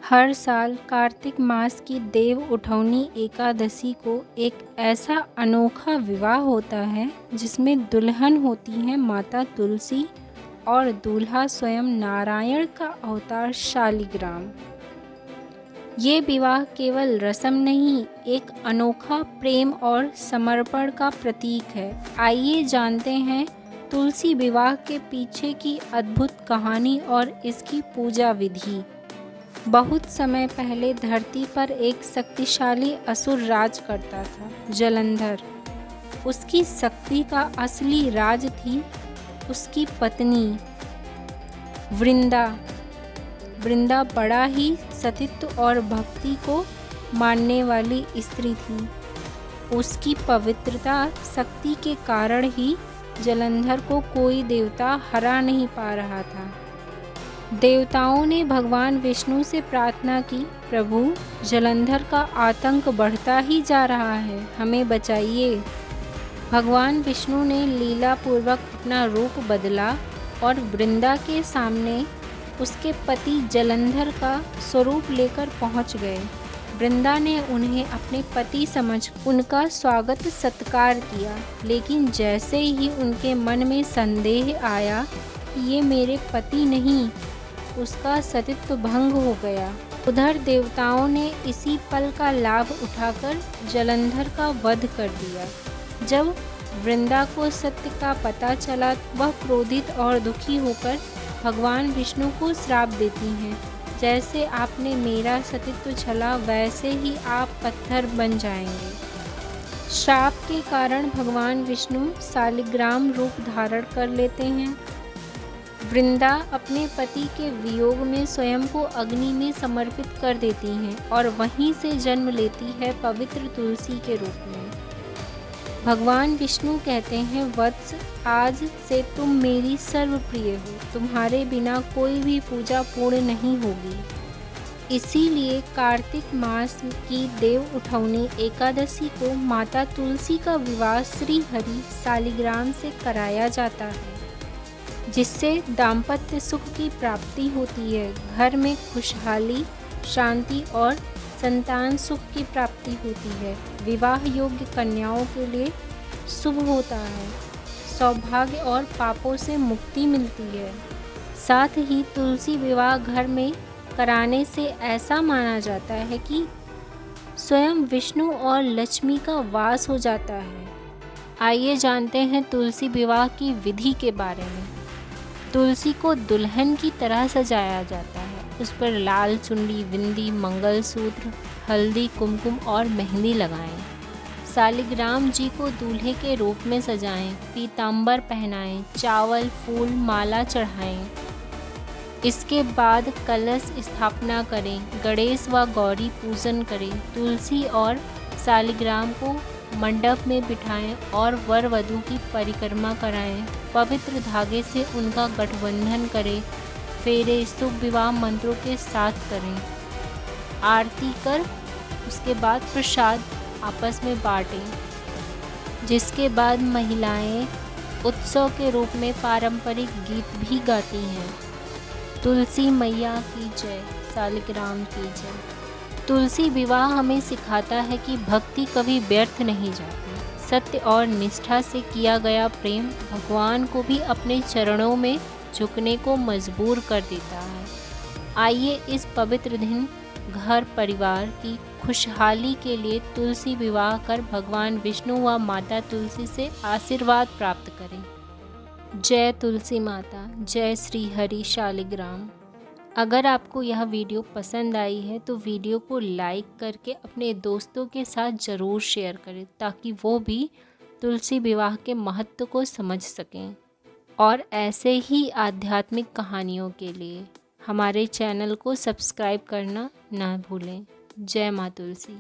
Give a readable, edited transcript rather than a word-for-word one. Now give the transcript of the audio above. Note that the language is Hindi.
हर साल कार्तिक मास की देव उठौनी एकादशी को एक ऐसा अनोखा विवाह होता है जिसमें दुल्हन होती है माता तुलसी और दूल्हा स्वयं नारायण का अवतार शालिग्राम। ये विवाह केवल रस्म नहीं, एक अनोखा प्रेम और समर्पण का प्रतीक है। आइए जानते हैं तुलसी विवाह के पीछे की अद्भुत कहानी और इसकी पूजा विधि। बहुत समय पहले धरती पर एक शक्तिशाली असुर राज करता था, जलंधर। उसकी शक्ति का असली राज थी उसकी पत्नी वृंदा। वृंदा बड़ा ही सतीत्व और भक्ति को मानने वाली स्त्री थी। उसकी पवित्रता शक्ति के कारण ही जलंधर को कोई देवता हरा नहीं पा रहा था। देवताओं ने भगवान विष्णु से प्रार्थना की, प्रभु, जलंधर का आतंक बढ़ता ही जा रहा है, हमें बचाइए। भगवान विष्णु ने लीला पूर्वक अपना रूप बदला और वृंदा के सामने उसके पति जलंधर का स्वरूप लेकर पहुंच गए। वृंदा ने उन्हें अपने पति समझ उनका स्वागत सत्कार किया, लेकिन जैसे ही उनके मन में संदेह आया कि ये मेरे पति नहीं, उसका सतीत्व भंग हो गया। उधर देवताओं ने इसी पल का लाभ उठाकर जलंधर का वध कर दिया। जब वृंदा को सत्य का पता चला, वह क्रोधित और दुखी होकर भगवान विष्णु को श्राप देती हैं, जैसे आपने मेरा सतीत्व छला वैसे ही आप पत्थर बन जाएंगे। श्राप के कारण भगवान विष्णु शालिग्राम रूप धारण कर लेते हैं। वृंदा अपने पति के वियोग में स्वयं को अग्नि में समर्पित कर देती हैं और वहीं से जन्म लेती है पवित्र तुलसी के रूप में। भगवान विष्णु कहते हैं, वत्स, आज से तुम मेरी सर्वप्रिय हो, तुम्हारे बिना कोई भी पूजा पूर्ण नहीं होगी। इसीलिए कार्तिक मास की देव उठौनी एकादशी को माता तुलसी का विवाह श्री हरि शालिग्राम से कराया जाता है, जिससे दाम्पत्य सुख की प्राप्ति होती है, घर में खुशहाली, शांति और संतान सुख की प्राप्ति होती है। विवाह योग्य कन्याओं के लिए शुभ होता है, सौभाग्य और पापों से मुक्ति मिलती है। साथ ही तुलसी विवाह घर में कराने से ऐसा माना जाता है कि स्वयं विष्णु और लक्ष्मी का वास हो जाता है। आइए जानते हैं तुलसी विवाह की विधि के बारे में। तुलसी को दुल्हन की तरह सजाया जाता है। उस पर लाल चुन्नी, बिंदी, मंगलसूत्र, हल्दी, कुमकुम और मेहंदी लगाएं। शालिग्राम जी को दूल्हे के रूप में सजाएं, पीतांबर पहनाएं, चावल, फूल, माला चढ़ाएं। इसके बाद कलश स्थापना करें, गणेश व गौरी पूजन करें। तुलसी और शालिग्राम को मंडप में बिठाएं और वर वधू की परिक्रमा कराएं। पवित्र धागे से उनका गठबंधन करें। फेरे शुभ विवाह मंत्रों के साथ करें। आरती कर उसके बाद प्रसाद आपस में बांटें, जिसके बाद महिलाएं उत्सव के रूप में पारंपरिक गीत भी गाती हैं। तुलसी मैया की जय, शालिग्राम की जय। तुलसी विवाह हमें सिखाता है कि भक्ति कभी व्यर्थ नहीं जाती। सत्य और निष्ठा से किया गया प्रेम भगवान को भी अपने चरणों में झुकने को मजबूर कर देता है। आइए इस पवित्र दिन घर परिवार की खुशहाली के लिए तुलसी विवाह कर भगवान विष्णु व माता तुलसी से आशीर्वाद प्राप्त करें। जय तुलसी माता, जय श्री हरि शालिग्राम। अगर आपको यह वीडियो पसंद आई है तो वीडियो को लाइक करके अपने दोस्तों के साथ ज़रूर शेयर करें, ताकि वो भी तुलसी विवाह के महत्व को समझ सकें। और ऐसे ही आध्यात्मिक कहानियों के लिए हमारे चैनल को सब्सक्राइब करना ना भूलें। जय माँ तुलसी।